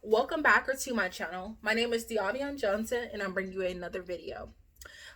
Welcome back to my channel. My name is Diavion Johnson and I'm bringing you another video.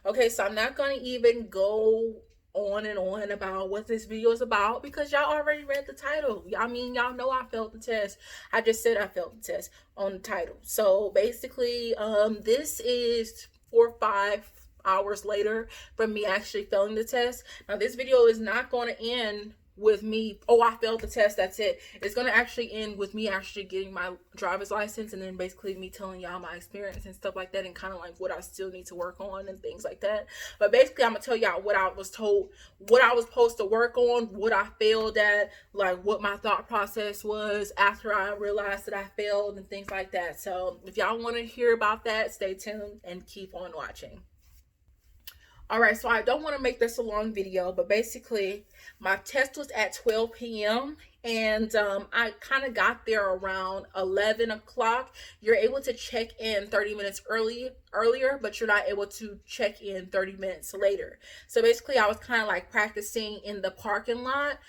Okay, so I'm not going to even go on and on about what this video is about because y'all already read the title. Y'all know I failed the test. I just said I failed the test on the title. So basically, this is 4 or 5 hours later from me actually failing the test. Now this video is not going to end with me, oh, I failed the test, that's it. It's going to actually end with me actually getting my driver's license, and then basically me telling y'all my experience and stuff like that, and kind of like what I still need to work on and things like that. But basically I'm going to tell y'all what I was told, what I was supposed to work on, what I failed at, like what my thought process was after I realized that I failed and things like that. So if y'all want to hear about that, stay tuned and keep on watching. All right, so I don't want to make this a long video, but basically my test was at 12 p.m. and I kind of got there around 11 o'clock. You're able to check in 30 minutes earlier, but you're not able to check in 30 minutes later. So basically I was kind of like practicing in the parking lot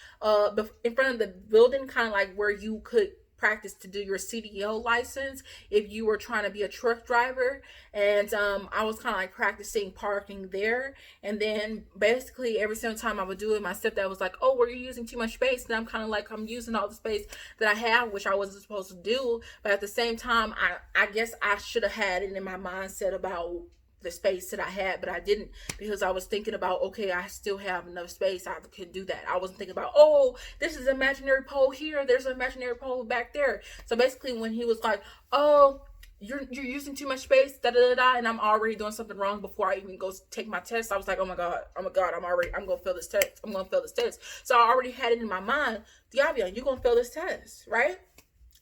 in front of the building, kind of like where you could practice to do your CDL license if you were trying to be a truck driver. And I was kind of like practicing parking there. And then basically every single time I would do it, my stepdad was like, oh, were you using too much space? And I'm kind of like, I'm using all the space that I have, which I wasn't supposed to do. But at the same time, I guess I should have had it in my mindset about the space that I had, but I didn't, because I was thinking about, okay, I still have enough space, I could do that. I wasn't thinking about, oh, this is an imaginary pole here, there's an imaginary pole back there. So basically when he was like, oh, you're using too much space, da da da, and I'm already doing something wrong before I even go take my test, I was like, oh my god, I'm gonna fail this test. So I already had it in my mind, Diabia, you're gonna fail this test, right?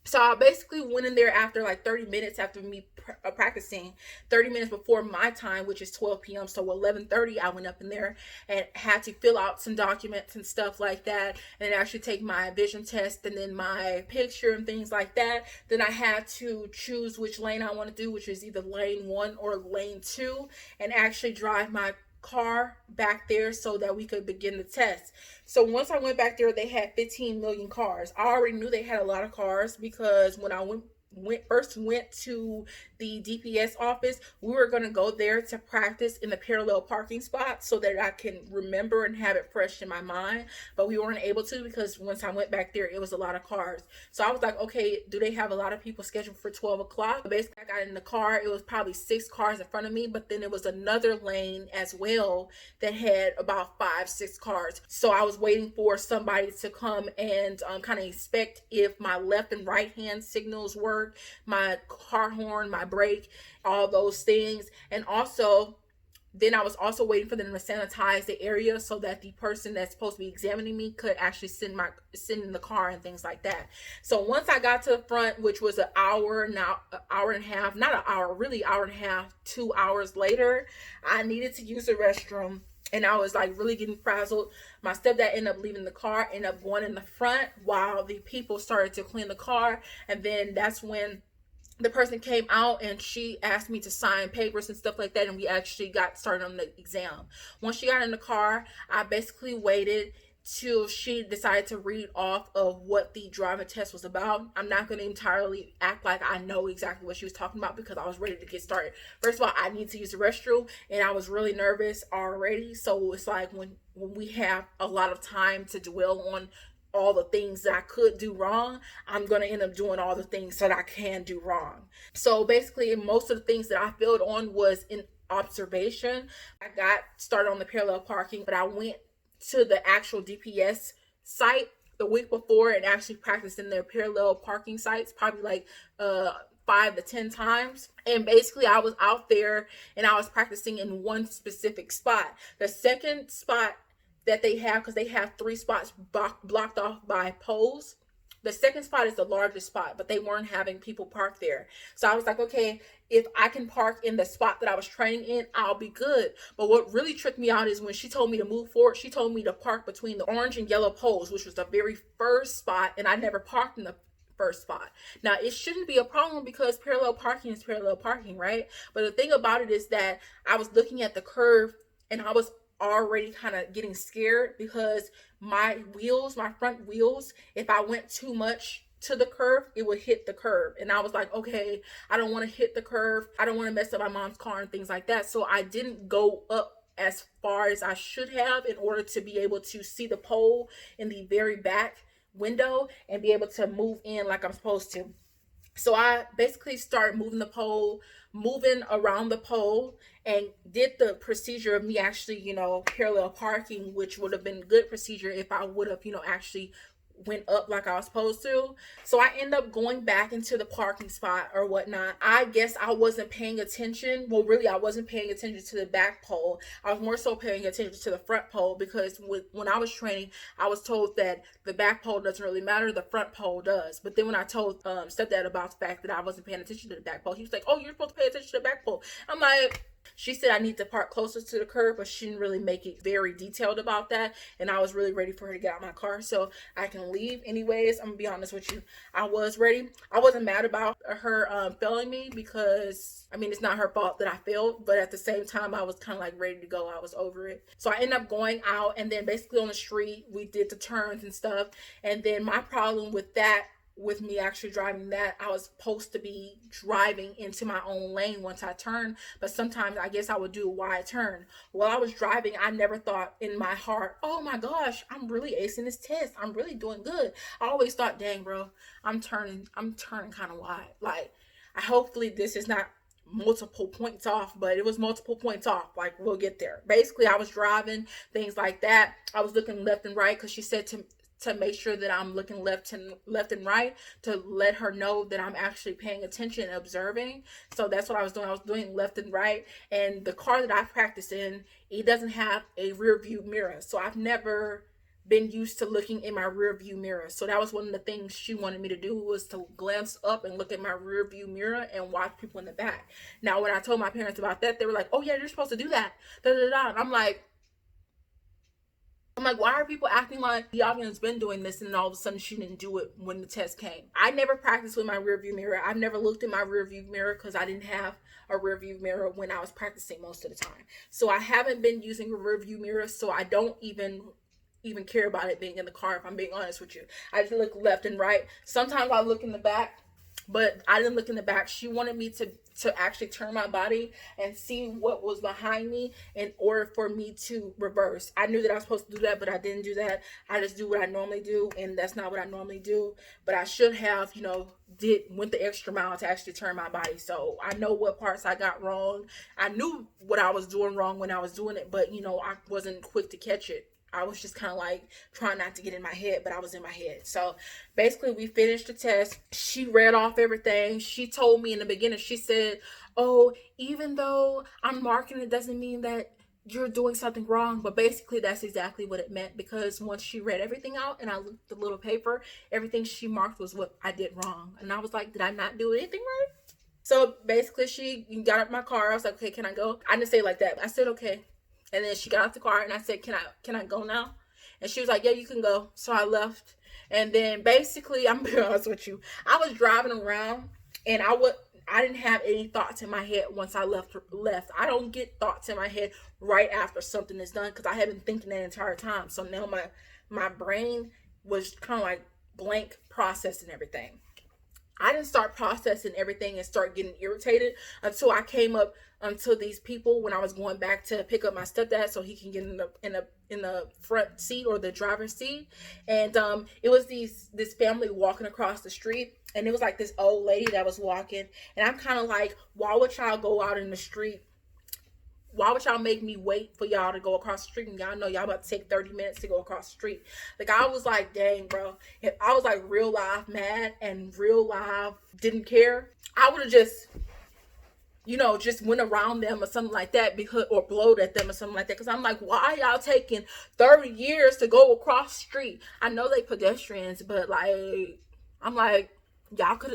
So I basically went in there after like 30 minutes after me practicing, 30 minutes before my time, which is 12 p.m. So 11:30, I went up in there and had to fill out some documents and stuff like that, and actually take my vision test and then my picture and things like that. Then I had to choose which lane I want to do, which is either lane 1 or lane 2, and actually drive my car back there so that we could begin the test. So once I went back there, they had 15 million cars. I already knew they had a lot of cars because when I first went to the DPS office, we were going to go there to practice in the parallel parking spot so that I can remember and have it fresh in my mind, but we weren't able to because once I went back there it was a lot of cars. So I was like, okay, do they have a lot of people scheduled for 12 o'clock? Basically I got in the car, it was probably 6 cars in front of me, but then it was another lane as well that had about 5-6 cars. So I was waiting for somebody to come and kind of inspect if my left and right hand signals worked, my car horn, my brake, all those things. And also then I was also waiting for them to sanitize the area so that the person that's supposed to be examining me could actually sit in the car and things like that. So once I got to the front, which was an hour and a half, not an hour, really hour and a half, 2 hours later, I needed to use the restroom. And I was like really getting frazzled. My stepdad ended up leaving the car, ended up going in the front while the people started to clean the car. And then that's when the person came out and she asked me to sign papers and stuff like that, and we actually got started on the exam. Once she got in the car, I basically waited till she decided to read off of what the driving test was about. I'm not going to entirely act like I know exactly what she was talking about because I was ready to get started. First of all, I need to use the restroom and I was really nervous already. So it's like when we have a lot of time to dwell on all the things that I could do wrong, I'm going to end up doing all the things that I can do wrong. So basically most of the things that I failed on was in observation. I got started on the parallel parking, but I went to the actual DPS site the week before and actually practiced in their parallel parking sites probably like 5 to 10 times. And basically I was out there and I was practicing in one specific spot. The second spot that they have, because they have 3 spots blocked off by poles, the second spot is the largest spot, but they weren't having people park there. So I was like, okay, if I can park in the spot that I was training in, I'll be good. But what really tricked me out is when she told me to move forward, she told me to park between the orange and yellow poles, which was the very first spot, and I never parked in the first spot. Now, it shouldn't be a problem because parallel parking is parallel parking, right? But the thing about it is that I was looking at the curve and I was already kind of getting scared because my front wheels, if I went too much to the curve, it would hit the curve. And I was like, okay, I don't want to hit the curve. I don't want to mess up my mom's car and things like that. So I didn't go up as far as I should have in order to be able to see the pole in the very back window and be able to move in like I'm supposed to. So I basically started moving the pole, moving around the pole, and did the procedure of me actually, parallel parking, which would have been good procedure if I would have, actually went up like I was supposed to. So I end up going back into the parking spot or whatnot. I guess I wasn't paying attention. Well, really, I wasn't paying attention to the back pole. I was more so paying attention to the front pole because when I was training, I was told that the back pole doesn't really matter, the front pole does. But then when I told stepdad about the fact that I wasn't paying attention to the back pole, he was like, "Oh, you're supposed to pay attention to the back pole." I'm like, she said I need to park closer to the curb, but she didn't really make it very detailed about that. And I was really ready for her to get out of my car so I can leave. Anyways, I'm gonna be honest with you. I was ready. I wasn't mad about her failing me because, I mean, it's not her fault that I failed, but at the same time, I was kind of like ready to go. I was over it. So I ended up going out, and then basically on the street, we did the turns and stuff. And then my problem with that, with me actually driving that, I was supposed to be driving into my own lane once I turned, but sometimes I guess I would do a wide turn. While I was driving, I never thought in my heart, oh my gosh, I'm really acing this test, I'm really doing good. I always thought, dang bro, I'm turning kind of wide. Like, hopefully this is not multiple points off, but it was multiple points off. Like, we'll get there. Basically, I was driving, things like that. I was looking left and right because she said to make sure that I'm looking left and right, to let her know that I'm actually paying attention and observing. So that's what I was doing. I was doing left and right. And the car that I practice in, it doesn't have a rear view mirror. So I've never been used to looking in my rear view mirror. So that was one of the things she wanted me to do, was to glance up and look at my rear view mirror and watch people in the back. Now, when I told my parents about that, they were like, "Oh yeah, you're supposed to do that." Da da da. And I'm like, why are people acting like the audience been doing this and all of a sudden she didn't do it when the test came? I never practiced with my rear view mirror. I've never looked in my rear view mirror because I didn't have a rear view mirror when I was practicing most of the time. So I haven't been using a rear view mirror, so I don't even care about it being in the car, if I'm being honest with you. I just look left and right. Sometimes I look in the back, but I didn't look in the back. She wanted me to actually turn my body and see what was behind me in order for me to reverse. I knew that I was supposed to do that, but I didn't do that. I just do what I normally do, and that's not what I normally do. But I should have, went the extra mile to actually turn my body. So I know what parts I got wrong. I knew what I was doing wrong when I was doing it, but I wasn't quick to catch it. I was just kind of like trying not to get in my head, but I was in my head. So basically we finished the test. She read off everything. She told me in the beginning, she said, "Oh, even though I'm marking it doesn't mean that you're doing something wrong." But basically that's exactly what it meant, because once she read everything out and I looked at the little paper, everything she marked was what I did wrong. And I was like, did I not do anything right? So basically she got up my car. I was like, "Okay, can I go?" I didn't say it like that. I said, "Okay." And then she got out the car and I said, can I go now? And she was like, "Yeah, you can go." So I left. And then basically, I'm being honest with you, I was driving around and I didn't have any thoughts in my head once I left. I don't get thoughts in my head right after something is done because I have been thinking that entire time. So now my brain was kind of like blank processing everything. I didn't start processing everything and start getting irritated until I came up until these people when I was going back to pick up my stepdad so he can get in the front seat or the driver's seat. And it was this family walking across the street, and it was like this old lady that was walking, and I'm kind of like, why would y'all go out in the street? Why would y'all make me wait for y'all to go across the street, and y'all know y'all about to take 30 minutes to go across the street? Like, I was like, dang, bro. If I was like real life mad and real life didn't care, I would have just went around them or something like that, because, or blowed at them or something like that. Because I'm like, why y'all taking 30 years to go across the street? I know they pedestrians, but like, I'm like,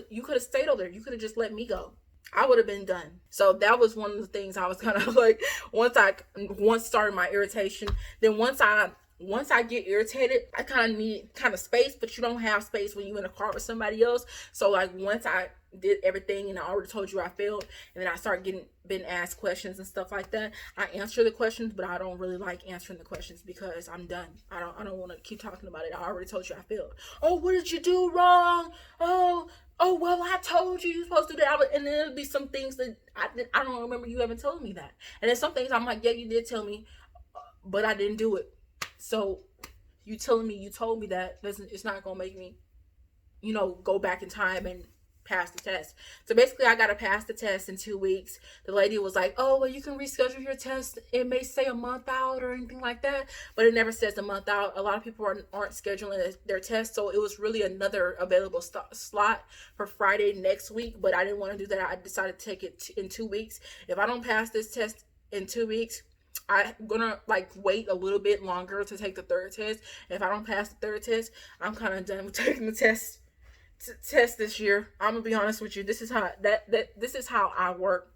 you could have stayed over there. You could have just let me go. I would have been done. So that was one of the things I was kind of like, once started my irritation. Then once I once I get irritated, I kind of need kind of space, but you don't have space when you're in a car with somebody else. So like once I did everything and I already told you I failed, and then I start getting been asked questions and stuff like that, I answer the questions, but I don't really like answering the questions because I'm done. I don't want to keep talking about it. I already told you I failed. Oh, what did you do wrong? Oh, well, I told you you're supposed to do that. And then there'll be some things that I don't remember you ever telling me that. And then some things I'm like, yeah, you did tell me, but I didn't do it. So you telling me you told me that doesn't, it's not gonna make me, go back in time and pass the test. So basically I gotta pass the test in 2 weeks. The lady was like, oh well, you can reschedule your test. It may say a month out or anything like that, but it never says a month out. A lot of people aren't scheduling their test, so it was really another available slot for Friday next week, but I didn't want to do that. I decided to take it in 2 weeks. If I don't pass this test in 2 weeks, I'm gonna like wait a little bit longer to take the third test. If I don't pass the third test, I'm kind of done with taking the test this year. I'm gonna be honest with you. This is how this is how I work.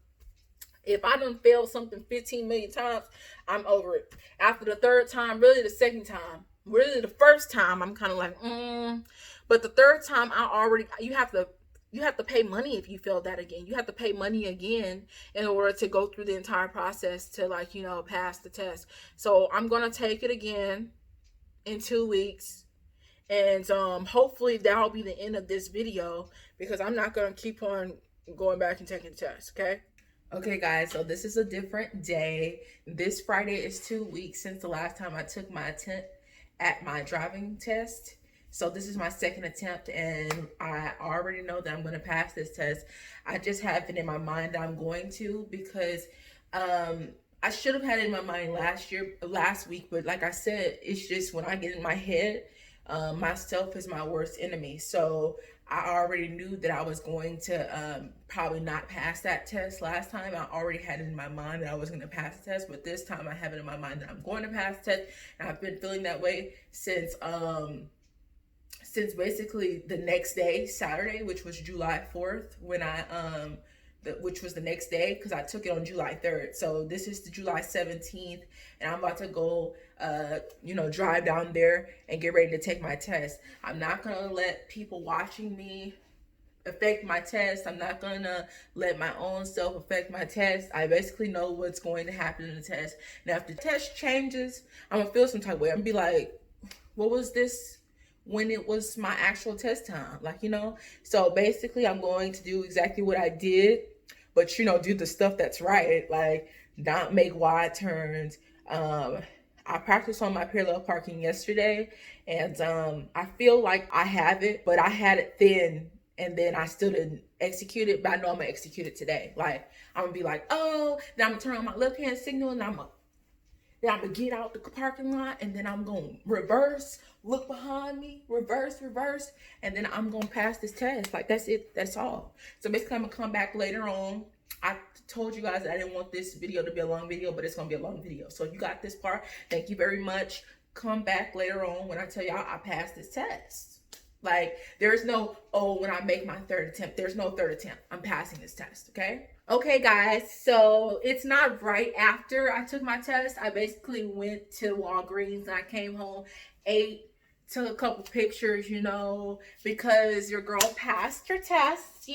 If I done failed something 15 million times, I'm over it. After the third time, really the second time, really the first time, I'm kind of like, but the third time, you have to pay money if you fail that again. You have to pay money again in order to go through the entire process to like, pass the test. So I'm gonna take it again in 2 weeks. And hopefully that'll be the end of this video because I'm not gonna keep on going back and taking the test, okay? Okay, guys, so this is a different day. This Friday is 2 weeks since the last time I took my attempt at my driving test. So this is my second attempt, and I already know that I'm going to pass this test. I just have it in my mind that I'm going to because I should have had it in my mind last week, but like I said, it's just when I get in my head, myself is my worst enemy. So I already knew that I was going to probably not pass that test last time. I already had it in my mind that I was going to pass the test, but this time I have it in my mind that I'm going to pass the test. And I've been feeling that way since basically the next day, Saturday, which was July 4th, when which was the next day, because I took it on July 3rd. So this is the July 17th, and I'm about to go, drive down there and get ready to take my test. I'm not going to let people watching me affect my test. I'm not going to let my own self affect my test. I basically know what's going to happen in the test. Now, if the test changes, I'm going to feel some type of way. I'm going to be like, what was this when it was my actual test time? So basically I'm going to do exactly what I did, but do the stuff that's right, like not make wide turns. I practiced on my parallel parking yesterday, and I feel like I have it, but I had it then, and then I still didn't execute it, but I know I'm gonna execute it today. Like, I'm gonna be like, oh, then I'm gonna turn on my left hand signal, and then I'm gonna get out the parking lot, and then I'm gonna reverse, look behind me, reverse, and then I'm gonna pass this test. Like, that's it, that's all. So basically I'm gonna come back later on. I told you guys that I didn't want this video to be a long video, but it's gonna be a long video. So if you got this part, thank you very much. Come back later on when I tell y'all I passed this test. Like, there's no, oh, when I make my third attempt, there's no third attempt. I'm passing this test, okay? Okay, guys, so it's not right after I took my test. I basically went to Walgreens and I came home, ate, took a couple pictures, because your girl passed her test,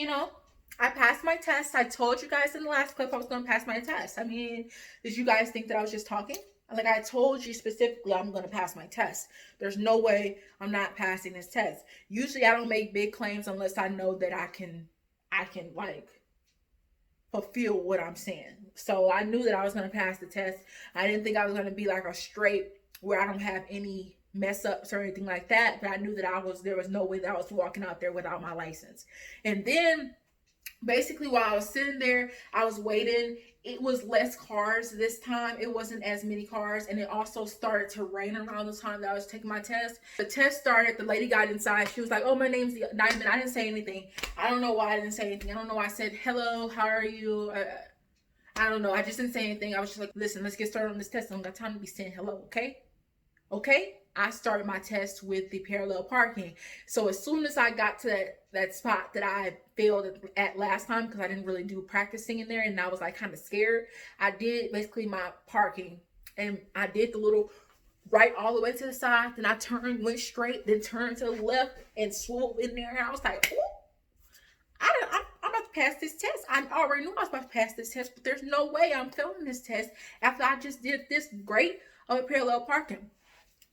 I passed my test. I told you guys in the last clip I was going to pass my test. I mean, did you guys think that I was just talking? Like, I told you specifically I'm going to pass my test. There's no way I'm not passing this test. Usually I don't make big claims unless I know that I can like fulfill what I'm saying. So I knew that I was going to pass the test. I didn't think I was going to be like a straight where I don't have any mess ups or anything like that, but I knew that there was no way that I was walking out there without my license. And then basically while I was sitting there, I was waiting. It was less cars this time. It wasn't as many cars, and it also started to rain around the time that I was taking my test. The test started, the lady got inside. She was like, oh, my name's Diamond. I didn't say anything. I don't know why I didn't say anything. I don't know why I said, hello, how are you? I don't know. I just didn't say anything. I was just like, listen, let's get started on this test. I don't got time to be saying hello, okay? Okay? I started my test with the parallel parking. So as soon as I got to that spot that I failed at last time, because I didn't really do practicing in there and I was like kind of scared, I did basically my parking, and I did the little right all the way to the side. Then I turned, went straight, then turned to the left and swooped in there. And I was like, ooh, I'm about to pass this test. I already knew I was about to pass this test, but there's no way I'm failing this test after I just did this great of parallel parking.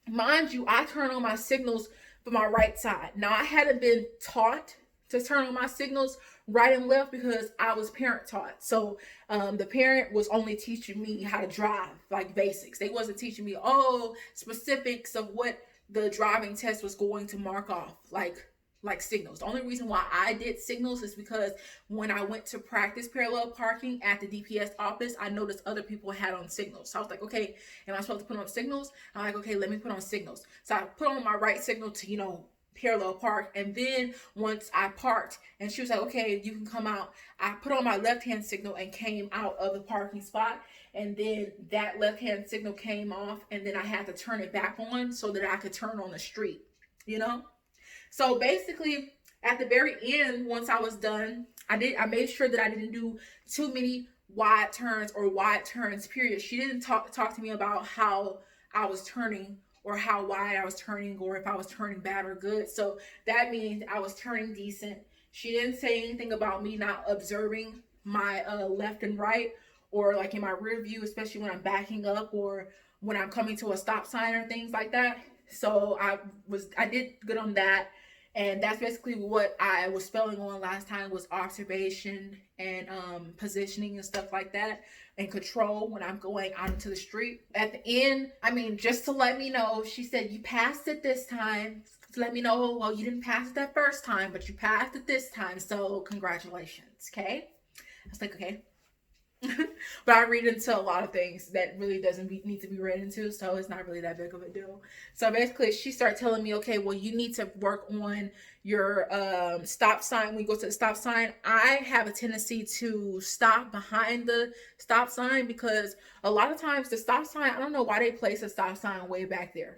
Mind you, I turn on my signals for my right side. Now, I hadn't been taught to turn on my signals right and left because I was parent taught. So the parent was only teaching me how to drive, like basics. They wasn't teaching me specifics of what the driving test was going to mark off, like signals. The only reason why I did signals is because when I went to practice parallel parking at the DPS office, I noticed other people had on signals. So I was like, okay, am I supposed to put on signals? I'm like, okay, let me put on signals. So I put on my right signal to, parallel park. And then once I parked and she was like, okay, you can come out, I put on my left hand signal and came out of the parking spot. And then that left hand signal came off, and then I had to turn it back on so that I could turn on the street, you know? So basically, at the very end, once I was done, I made sure that I didn't do too many wide turns or wide turns, period. She didn't talk to me about how I was turning or how wide I was turning or if I was turning bad or good. So that means I was turning decent. She didn't say anything about me not observing my left and right, or like in my rear view, especially when I'm backing up or when I'm coming to a stop sign or things like that. So I did good on that. And that's basically what I was spelling on last time, was observation and positioning and stuff like that, and control when I'm going out into the street. At the end, I mean, just to let me know, she said, you passed it this time. To let me know, well, you didn't pass it that first time, but you passed it this time, so congratulations, okay? I was like, okay. But I read into a lot of things that really doesn't need to be read into, so it's not really that big of a deal. So basically, she started telling me, okay, well, you need to work on your stop sign. When you go to the stop sign, I have a tendency to stop behind the stop sign because a lot of times the stop sign, I don't know why they place a stop sign way back there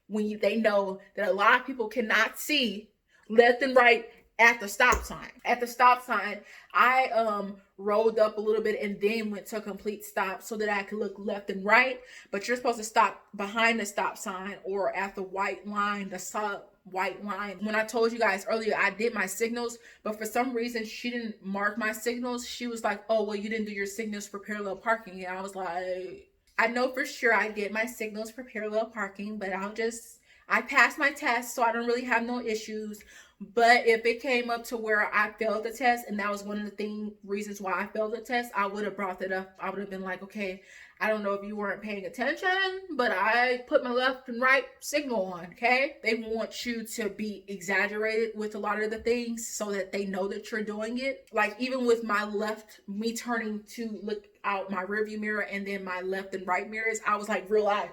when they know that a lot of people cannot see left and right at the stop sign. At the stop sign, I rolled up a little bit and then went to a complete stop so that I could look left and right. But you're supposed to stop behind the stop sign or at the white line, the solid white line. When I told you guys earlier, I did my signals, but for some reason she didn't mark my signals. She was like, oh, well, you didn't do your signals for parallel parking. And I was like, I know for sure I did my signals for parallel parking, but I passed my test, so I don't really have no issues. But if it came up to where I failed the test, and that was one of the reasons why I failed the test, I would have brought that up. I would have been like, okay, I don't know if you weren't paying attention, but I put my left and right signal on, okay? They want you to be exaggerated with a lot of the things so that they know that you're doing it. Like even with my left, me turning to look out my rearview mirror and then my left and right mirrors, I was like real life.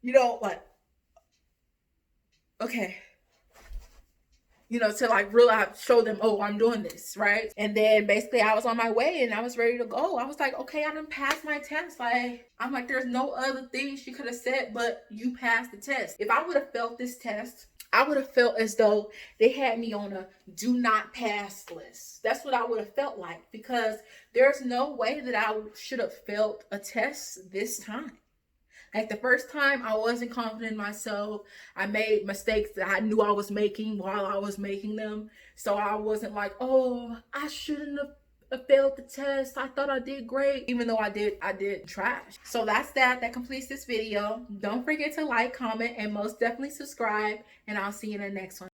Like, okay, to like realize, show them, oh, I'm doing this, right? And then basically I was on my way and I was ready to go. I was like, okay, I done passed my test. Like, I'm like, there's no other thing she could have said, but you passed the test. If I would have felt this test, I would have felt as though they had me on a do not pass list. That's what I would have felt like, because there's no way that I should have failed a test this time. Like the first time, I wasn't confident in myself. I made mistakes that I knew I was making while I was making them. So I wasn't like, oh, I shouldn't have failed the test. I thought I did great. Even though I did trash. So that's that. That completes this video. Don't forget to like, comment, and most definitely subscribe. And I'll see you in the next one.